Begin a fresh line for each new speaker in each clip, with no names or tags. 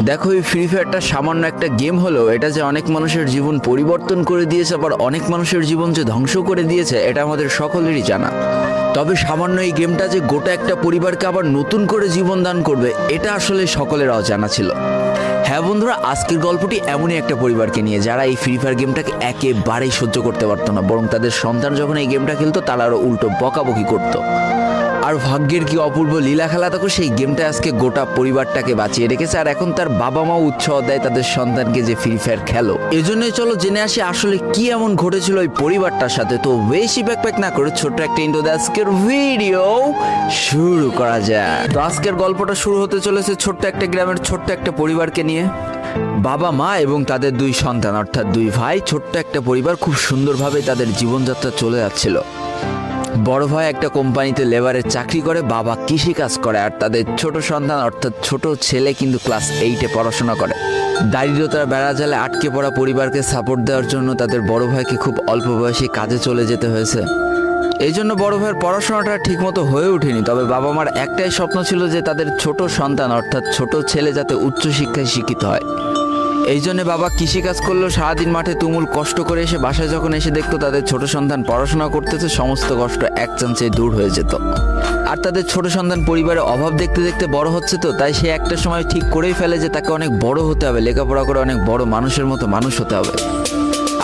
দেখো, এই ফ্রি ফায়ারটা সামান্য একটা গেম হলেও এটা যে অনেক মানুষের জীবন পরিবর্তন করে দিয়েছে, আবার অনেক মানুষের জীবন যে ধ্বংস করে দিয়েছে, এটা আমাদের সকলেরই জানা। তবে সামান্য এই গেমটা যে গোটা একটা পরিবারকে আবার নতুন করে জীবন দান করবে, এটা আসলে সকলের অজানা ছিল। হ্যাঁ বন্ধুরা, আজকের গল্পটি এমনই একটা পরিবারকে নিয়ে যারা এই ফ্রি ফায়ার গেমটাকে একেবারেই সহ্য করতে পারতো না, বরং তাদের সন্তান যখন এই গেমটা খেলতো তারা আরও উল্টো বকাবকি করতো। আর ভাগ্যের কি অপূর্ব লীলা খেলা, তখন সেই গেমটা আজকে গোটা পরিবারটাকে বাঁচিয়ে রেখেছে। আর এখন তার বাবা মাও উৎসাহ দেয় তাদের সন্তানকে যে ফ্রি ফায়ার খেলো। এজন্যই চলো জেনে আসি আসলে কি এমন ঘটেছিল ওই পরিবারটার সাথে। তো বেশি ব্যাকপ্যাক না করে ছোট্ট একটা ইন্ট্রো দিয়ে আজকের ভিডিও শুরু করা যায়। তো আজকের গল্পটা শুরু হতে চলেছে ছোট্ট একটা গ্রামের ছোট্ট একটা পরিবারকে নিয়ে। বাবা মা এবং তাদের দুই সন্তান অর্থাৎ দুই ভাই, ছোট্ট একটা পরিবার, খুব সুন্দরভাবে তাদের জীবনযাত্রা চলে যাচ্ছিল। বড় ভাই একটা কোম্পানিতে লেবারের চাকরি করে, বাবা কৃষিকাজ করে, আর তাদের ছোট সন্তান অর্থাৎ ছোট ছেলে কিন্তু ক্লাস 8-এ পড়াশোনা করে। দারিদ্রতার বেড়াজালে আটকে পড়া পরিবারকে সাপোর্ট দেওয়ার জন্য তাদের বড় ভাইকে খুব অল্প বয়সে কাজে চলে যেতে হয়েছে। এই জন্য বড় ভাইয়ের পড়াশোনাটা ঠিকমতো হয়ে ওঠেনি। তবে বাবা মার একটাই স্বপ্ন ছিল যে তাদের ছোট সন্তান অর্থাৎ ছোট ছেলে যাতে উচ্চশিক্ষায় শিক্ষিত হয়। এই জন্য বাবা কৃষিকাজ করলেও সারাদিন মাঠে তুমুল কষ্ট করে এসে বাসায় যখন এসে দেখতো তাদের ছোট সন্তান পড়াশোনা করতেছে, সমস্ত কষ্ট এক চান্সে দূর হয়ে যেত। আর তাদের ছোট সন্তান পরিবারের অভাব দেখতে দেখতে বড় হচ্ছে, তো তাই সে একটা সময় ঠিক করেই ফেলে যে তাকে অনেক বড় হতে হবে, লেখাপড়া করে অনেক বড় মানুষের মতো মানুষ হতে হবে।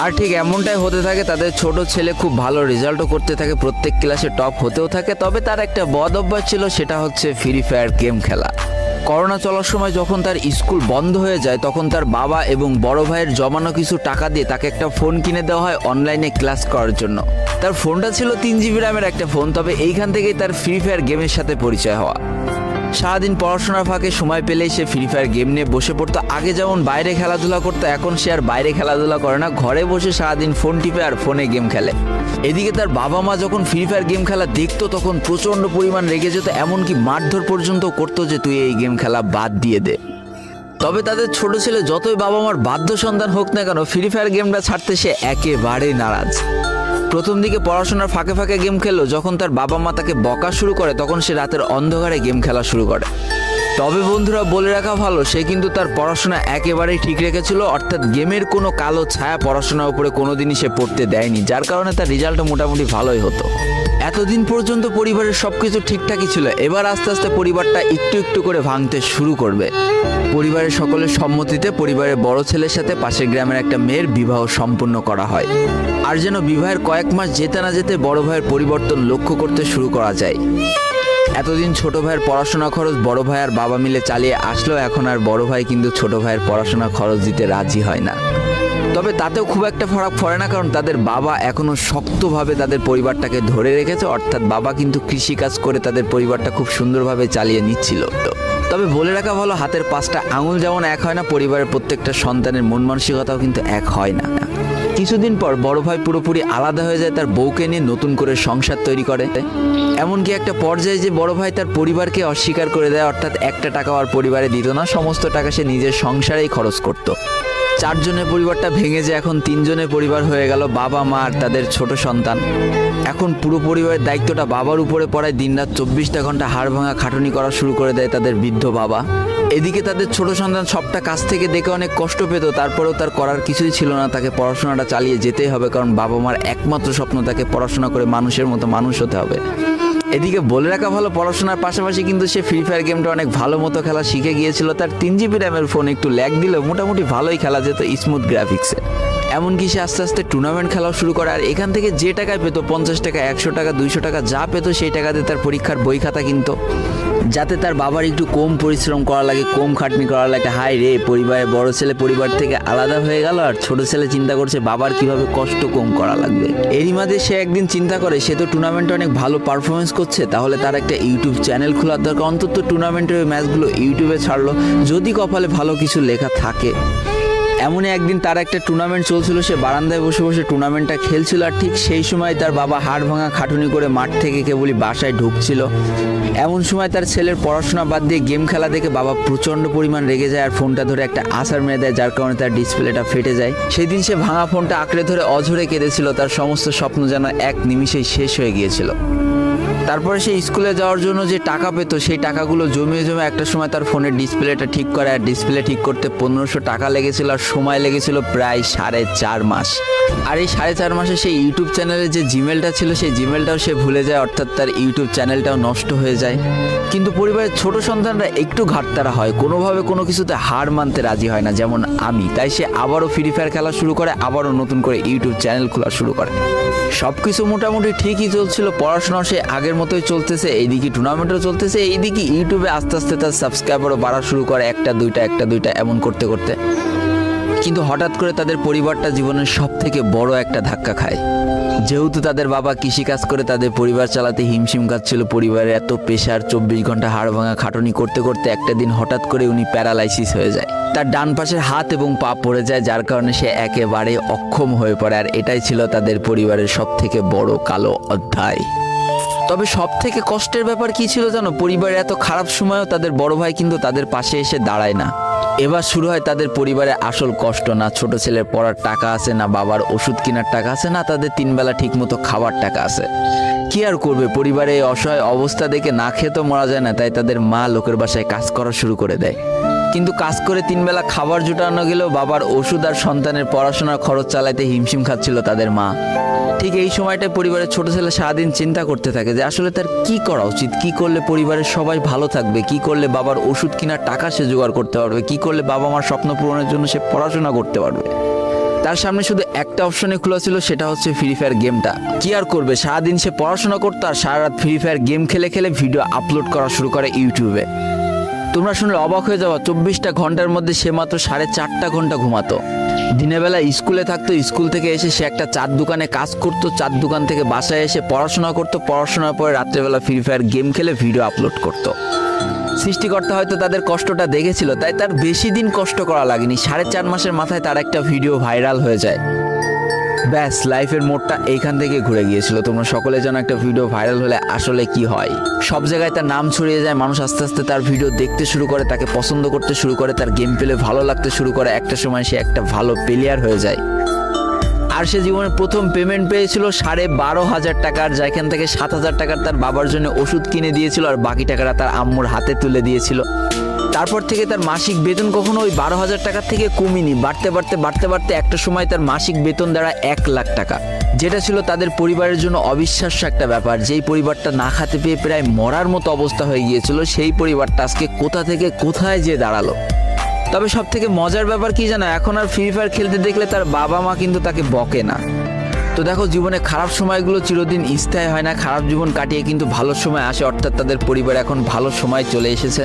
আর ঠিক এমনটাই হতে থাকে। তাদের ছোট ছেলে খুব ভালো রেজাল্টও করতে থাকে, প্রত্যেক ক্লাসে টপ হতেও থাকে। তবে তার একটা বদ অভ্যাস ছিল, সেটা হচ্ছে ফ্রি ফায়ার গেম খেলা। করোনা চলার সময় যখন তার স্কুল বন্ধ হয়ে যায়, তখন তার বাবা এবং বড় ভাইয়ের জমানো কিছু টাকা দিয়ে তাকে একটা ফোন কিনে দেওয়া হয় অনলাইনে ক্লাস করার জন্য। তার ফোনটা ছিল 3 GB র্যামের একটা ফোন। তবে এইখান থেকেই তার ফ্রি ফায়ার গেমের সাথে পরিচয় হওয়া। সারাদিন পড়াশোনার ফাঁকে সময় পেলেই সে ফ্রি ফায়ার গেম নিয়ে বসে পড়তো। আগে যেমন বাইরে খেলাধুলা করতো, এখন সে আর বাইরে খেলাধুলা করে না, ঘরে বসে সারাদিন ফোন টিপে আর ফোনে গেম খেলে। এদিকে তার বাবা মা যখন ফ্রি ফায়ার গেম খেলা দেখতো তখন প্রচণ্ড পরিমাণ রেগে যেত, এমনকি মারধর পর্যন্ত করতো যে তুই এই গেম খেলা বাদ দিয়ে দে। তবে তাদের ছোট ছেলে যতই বাবা মার বাধ্য সন্তান হোক না কেন, ফ্রি ফায়ার গেমটা ছাড়তে সে একেবারেই নারাজ। প্রথম দিকে পড়াশোনার ফাঁকে ফাঁকে গেম খেললো, যখন তার বাবা মা তাকে বকা শুরু করে তখন সে রাতের অন্ধকারে গেম খেলা শুরু করে। তবে বন্ধুরা বলে রাখা ভালো, সে কিন্তু তার পড়াশোনা একেবারেই ঠিক রেখেছিল, অর্থাৎ গেমের কোনো কালো ছায়া পড়াশোনার উপরে কোনোদিনই সে পড়তে দেয়নি, যার কারণে তার রেজাল্টও মোটামুটি ভালোই হতো। এতদিন পর্যন্ত পরিবারের সবকিছু ঠিকঠাকই ছিল, এবার আস্তে আস্তে পরিবারটা একটু একটু করে ভাঙতে শুরু করবে। পরিবারের সকলের সম্মতিতে পরিবারের বড় ছেলের সাথে পাশের গ্রামের একটা মেয়ের বিবাহ সম্পন্ন করা হয়। আর যেন বিবাহের কয়েক মাস যেতে না যেতে বড় ভাইয়ের পরিবর্তন লক্ষ্য করতে শুরু করা যায়। এতদিন ছোট ভাইয়ের পড়াশোনা খরচ বড় ভাই আর বাবা মিলে চালিয়ে আসলেও এখন আর বড় ভাই কিন্তু ছোট ভাইয়ের পড়াশোনা খরচ দিতে রাজি হয় না। তবে তাতেও খুব একটা ফারাক পড়ে না, কারণ তাদের বাবা এখনো শক্তভাবে তাদের পরিবারটাকে ধরে রেখেছে, অর্থাৎ বাবা কিন্তু কৃষিকাজ করে তাদের পরিবারটা খুব সুন্দরভাবে চালিয়ে নিচ্ছিল। তবে বলে রাখা ভালো, হাতের 5টা আঙুল যেমন এক হয় না, পরিবারের প্রত্যেকটা সন্তানের মন মানসিকতাও কিন্তু এক হয় না। কিছুদিন পর বড় ভাই পুরোপুরি আলাদা হয়ে যায়, তার বউকে নিয়ে নতুন করে সংসার তৈরি করে। এমনকি একটা পর্যায়ে যে বড় ভাই তার পরিবারকে অস্বীকার করে দেয়, অর্থাৎ একটা টাকাও আর পরিবারে দিত না, সমস্ত টাকা সে নিজের সংসারেই খরচ করত। 4 জনের পরিবারটা ভেঙে যায় এখন 3 জনের পরিবার হয়ে গেল, বাবা মা আর তাদের ছোট সন্তান। এখন পুরো পরিবারের দায়িত্বটা বাবার উপরে পড়ায়, দিনরাত 24টা ঘন্টা হাড় ভাঙা খাটুনি করা শুরু করে দেয় তাদের বৃদ্ধ বাবা। এদিকে তাদের ছোট সন্তান সবটা কাছ থেকে দেখে অনেক কষ্ট পেত, তারপরেও তার করার কিছুই ছিল না, তাকে পড়াশোনাটা চালিয়ে যেতেই হবে, কারণ বাবা মার একমাত্র স্বপ্ন তাকে পড়াশোনা করে মানুষের মতো মানুষ হতে হবে। এদিকে বলে রাখা ভালো, পড়াশোনার পাশাপাশি কিন্তু সে ফ্রি ফায়ার গেমটা অনেক ভালো মতো খেলা শিখে গিয়েছিল। তার 3 GB র্যামের ফোন একটু ল্যাগ দিলেও মোটামুটি ভালোই খেলা যেত স্মুথ গ্রাফিক্সে। এমনকি সে আস্তে আস্তে টুর্নামেন্ট খেলাও শুরু করে। আর এখান থেকে যে টাকায় পেতো, 50 টাকা, 100 টাকা, 200 টাকা যা পেতো, সেই টাকাতে তার পরীক্ষার বই খাতা কিনতো, যাতে তার বাবার একটু কম পরিশ্রম করা লাগে, কম খাটনি করা লাগে। হাই রে, পরিবারের বড় ছেলে পরিবার থেকে আলাদা হয়ে গেল, আর ছোট ছেলে চিন্তা করছে বাবার কিভাবে কষ্ট কম করা লাগবে। এরই মাঝে সে একদিন চিন্তা করে, সে তো টুর্নামেন্টে অনেক ভালো পারফরমেন্স করছে, তাহলে তার একটা ইউটিউব চ্যানেল খোলার দরকার, অন্তত টুর্নামেন্টের ম্যাচগুলো ইউটিউবে ছাড়লো, যদি কপালে ভালো কিছু লেখা থাকে। এমনই একদিন তার একটা টুর্নামেন্ট চলছিল, সে বারান্দায় বসে বসে টুর্নামেন্টটা খেলছিল। আর ঠিক সেই সময় তার বাবা হাড় ভাঙা খাটুনি করে মাঠ থেকে কেবলই বাসায় ঢুকছিল। এমন সময় তার ছেলের পড়াশোনা বাদ দিয়ে গেম খেলা দেখে বাবা প্রচণ্ড পরিমাণ রেগে যায় আর ফোনটা ধরে একটা আছাড় মেরে দেয়, যার কারণে তার ডিসপ্লেটা ফেটে যায়। সেই দিন সে ভাঙা ফোনটা আঁকড়ে ধরে অঝরে কেঁদেছিল, তার সমস্ত স্বপ্ন যেন এক নিমিষেই শেষ হয়ে গিয়েছিল। তারপরে সে স্কুলে যাওয়ার জন্য যে টাকা পেতো সেই টাকাগুলো জমিয়ে জমে একটা সময় তার ফোনের ডিসপ্লেটা ঠিক করে, আর ডিসপ্লে ঠিক করতে 1500 টাকা লেগেছিল, আর সময় লেগেছিল প্রায় 4.5 মাস। আর এই 4.5 মাসে সেই ইউটিউব চ্যানেলের যে জিমেলটা ছিল সেই জিমেলটাও সে ভুলে যায়, অর্থাৎ তার ইউটিউব চ্যানেলটাও নষ্ট হয়ে যায়। কিন্তু পরিবারের ছোট সন্তানরা একটু ঘাটতারা হয়, কোনোভাবে কোনো কিছুতে হার মানতে রাজি হয় না, যেমন আমি। তাই সে আবারও ফ্রি ফায়ার খেলা শুরু করে, আবারও নতুন করে ইউটিউব চ্যানেল খোলা শুরু করে। সব কিছু মোটামুটি ঠিকই চলছিল, পড়াশোনাও সে আগের মতোই চলতেছে, এইদিকে টুর্নামেন্টও চলতেছে, এইদিকে ইউটিউবে আস্তে আস্তে তার সাবস্ক্রাইবারও বাড়া শুরু করে, একটা দুইটা এমন করতে করতে। কিন্তু হঠাৎ করে তাদের পরিবারটা জীবনের সব থেকে বড় একটা ধাক্কা খায়। যেহেতু তাদের বাবা কৃষিকাজ করে তাদের পরিবার চালাতে হিমশিম খাচ্ছিল, পরিবারের এত প্রেশার, 24 ঘন্টা হাড় ভাঙা খাটুনি করতে করতে একটা দিন হঠাৎ করে উনি প্যারালাইসিস হয়ে যায়। তার ডান পাশের হাত এবং পা পড়ে যায়, যার কারণে সে একেবারে অক্ষম হয়ে পড়ে। আর এটাই ছিল তাদের পরিবারের সব থেকে বড় কালো অধ্যায়। তবে সব থেকে কষ্টের ব্যাপার কি ছিল জানো? পরিবারের এত খারাপ সময়ও তাদের বড় ভাই কিন্তু তাদের পাশে এসে দাঁড়ায় না। এবার শুরু হয় তাদের পরিবারে আসল কষ্ট। না ছোট ছেলের পড়ার টাকা আছে, না বাবার ওষুধ কেনার টাকা আছে, না তাদের 3 বেলা ঠিক মতো খাবার টাকা আছে। কি আর করবে, পরিবারে এই অসহায় অবস্থা দেখে না খেয়ে তো মরা যায় না, তাই তাদের মা লোকের বাসায় কাজ করা শুরু করে দেয়। কিন্তু কাজ করে 3 বেলা খাবার জোটানো গেলেও বাবার ওষুধ আর সন্তানের পড়াশোনার খরচ চালাতে হিমশিম খাচ্ছিল তাদের মা। ঠিক এই সময়টায় পরিবারের ছোট ছেলে সারাদিন চিন্তা করতে থাকে যে আসলে তার কি করা উচিত, কি করলে পরিবারের সবাই ভালো থাকবে, কি করলে বাবার ওষুধ কেনার টাকা সে জোগাড় করতে পারবে, কি করলে বাবা মার স্বপ্ন পূরণের জন্য সে পড়াশোনা করতে পারবে। তার সামনে শুধু একটা অপশনে খোলা ছিল, সেটা হচ্ছে ফ্রি ফায়ার গেমটা। কি আর করবে, সারাদিন সে পড়াশোনা করতো আর সারা রাত ফ্রি ফায়ার গেম খেলে খেলে ভিডিও আপলোড করা শুরু করে ইউটিউবে। তোমরা শুনলে অবাক হয়ে যাওয়া, 24টা ঘন্টার মধ্যে সে মাত্র 4.5 ঘন্টা ঘুমাতো। দিনের বেলা স্কুলে থাকতো, স্কুল থেকে এসে সে একটা চার দোকানে কাজ করতো, চার দোকান থেকে বাসায় এসে পড়াশোনা করতো, পড়াশোনার পরে রাত্রেবেলা ফ্রি ফায়ার গেম খেলে ভিডিও আপলোড করতো। সৃষ্টিকর্তা হয়তো তাদের কষ্টটা দেখেছিল, তাই তার বেশি দিন কষ্ট করা লাগেনি। 4.5 মাসের মাথায় তার একটা ভিডিও ভাইরাল হয়ে যায়। ব্যাস, লাইফের মোড়টা এইখান থেকে ঘুরে গিয়েছিল। তোমরা সকলে জানো একটা ভিডিও ভাইরাল হলে আসলে কি হয়। সব জায়গায় তার নাম ছড়িয়ে যায়, মানুষ আস্তে আস্তে তার ভিডিও দেখতে শুরু করে, তাকে পছন্দ করতে শুরু করে, তার গেম প্লে ভালো লাগতে শুরু করে। একটা সময় সে একটা ভালো প্লেয়ার হয়ে যায়। আর সে জীবনের প্রথম পেমেন্ট পেয়েছিল 12,500 টাকার, যেখান থেকে 7,000 টাকার তার বাবার জন্য ওষুধ কিনে দিয়েছিল, আর বাকি টাকাটা তার আম্মুর হাতে তুলে দিয়েছিল। তারপর থেকে তার মাসিক বেতন কখনো ওই 12,000 টাকার থেকে কমেনি, বাড়তে বাড়তে বাড়তে বাড়তে একটা সময় তার মাসিক বেতন দাঁড়ায় 1 লাখ টাকা, যেটা ছিল তাদের পরিবারের জন্য অবিশ্বাস্য একটা ব্যাপার। যেই পরিবারটা না খাতে পেয়ে প্রায় মরার মতো অবস্থা হয়ে গিয়েছিল, সেই পরিবারটা আজকে কোথা থেকে কোথায় যে দাঁড়ালো। তবে সব থেকে মজার ব্যাপার কি জানো, এখন আর ফ্রি ফায়ার খেলতে দেখলে তার বাবা মা কিন্তু তাকে বকে না। তো দেখো, জীবনে খারাপ সময়গুলো চিরদিন স্থায়ী হয় না, খারাপ জীবন কাটিয়ে কিন্তু ভালো সময় আসে। অর্থাৎ তাদের পরিবার এখন ভালো সময় চলে এসেছে।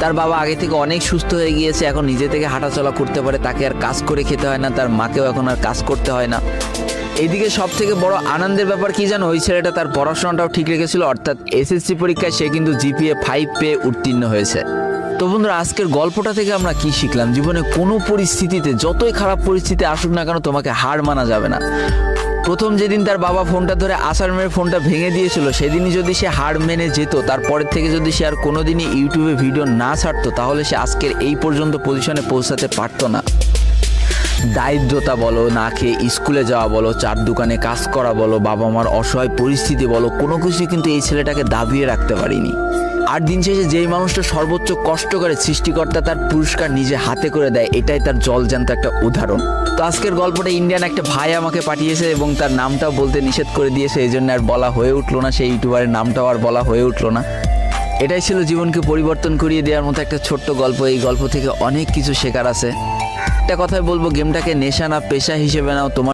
তার বাবা আগে থেকে অনেক সুস্থ হয়ে গিয়েছে, এখন নিজে থেকে হাঁটাচলা করতে পারে, তাকে আর কাজ করে খেতে হয় না, তার মাকেও এখন আর কাজ করতে হয় না। এইদিকে সব থেকে বড় আনন্দের ব্যাপার কি জানো, ওই ছেলেটা তার পড়াশোনাটাও ঠিক রেখেছিল। অর্থাৎ এসএসসি পরীক্ষায় সে কিন্তু জিপিএ 5 পেয়ে উত্তীর্ণ হয়েছে। তো বন্ধুরা, আজকের গল্পটা থেকে আমরা কি শিখলাম? জীবনে কোনো পরিস্থিতিতে, যতই খারাপ পরিস্থিতি আসুক না কেন, তোমাকে হার মানা যাবে না। প্রথম যেদিন তার বাবা ফোনটা ধরে আছাড় মেরে ফোনটা ভেঙে দিয়েছিল, সেদিনই যদি সে হার মেনে যেত, তারপরের থেকে যদি সে আর কোনোদিনই ইউটিউবে ভিডিও না ছাড়তো, তাহলে সে আজকের এই পর্যন্ত পজিশনে পৌঁছাতে পারতো না। দারিদ্রতা বলো, না খেয়ে স্কুলে যাওয়া বলো, চার দোকানে কাজ করা বলো, বাবা মার অসহায় পরিস্থিতি বলো, কোনো কিছু কিন্তু এই ছেলেটাকে দাবিয়ে রাখতে পারিনি। আর দিন শেষে যেই মানুষটা সর্বোচ্চ কষ্ট করে, সৃষ্টিকর্তা তার পুরস্কার নিজে হাতে করে দেয়, এটাই তার জলজ্যান্ত একটা উদাহরণ। তো আজকের গল্পটা ইন্ডিয়ান একটা ভাই আমাকে পাঠিয়েছে এবং তার নামটাও বলতে নিষেধ করে দিয়েছে, এই জন্য আর বলা হয়ে উঠলো না, সেই ইউটিউবারের নামটাও আর বলা হয়ে উঠলো না। এটাই ছিল জীবনকে পরিবর্তন করিয়ে দেওয়ার মতো একটা ছোট্ট গল্প। এই গল্প থেকে অনেক কিছু শেখার আছে। একটা কথাই বলবো, গেমটাকে নেশা না পেশা হিসেবে নাও। তোমার